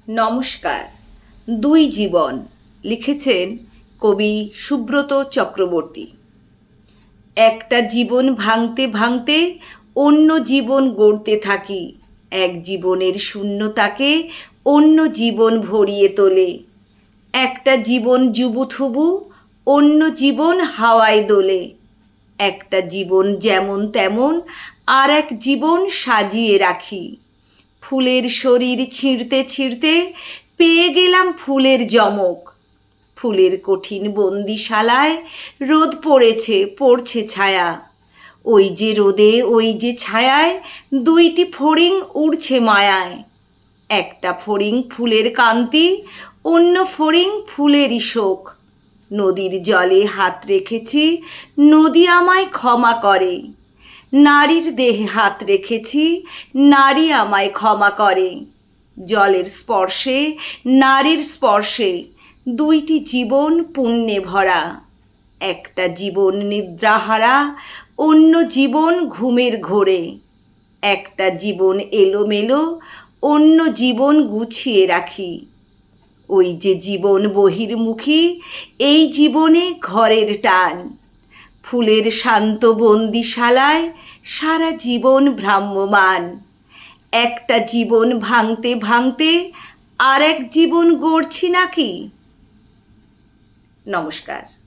নমস্কার। দুই জীবন লিখেছেন কবি সুব্রত চক্রবর্তী। একটা জীবন ভাঙতে ভাঙতে অন্য জীবন গড়তে থাকি। এক জীবনের শূন্যতাকে অন্য জীবন ভরিয়ে তোলে। একটা জীবন জুবুথুবু, অন্য জীবন হাওয়ায় দোলে। একটা জীবন যেমন তেমন আর এক জীবন সাজিয়ে রাখি। ফুলের শরীর ছিঁড়তে ছিঁড়তে পেয়ে গেলাম ফুলের জমক। ফুলের কঠিন বন্দিশালায় রোদ পড়ছে ছায়া। ওই যে রোদে ওই যে ছায়ায় দুইটি ফড়িং উড়ছে মায়ায়। একটা ফড়িং ফুলের কান্তি, অন্য ফড়িং ফুলেরই শোক। নদীর জলে হাত রেখেছি, নদী আমায় ক্ষমা করে। নারীর দেহে হাত রেখেছি, নারী আমায় ক্ষমা করে। জলের স্পর্শে, নারীর স্পর্শে দুইটি জীবন পুণ্যে ভরা। একটা জীবন নিদ্রাহারা, অন্য জীবন ঘুমের ঘোরে। একটা জীবন এলোমেলো, অন্য জীবন গুছিয়ে রাখি। ওই যে জীবন বহির্মুখী, এই জীবনে ঘরের টান। ফুলের শান্ত বন্দিশালায় সারা জীবন ভ্রাম্যমান। একটা জীবন ভাঙতে ভাঙতে আর এক জীবন গড়ছি নাকি? নমস্কার।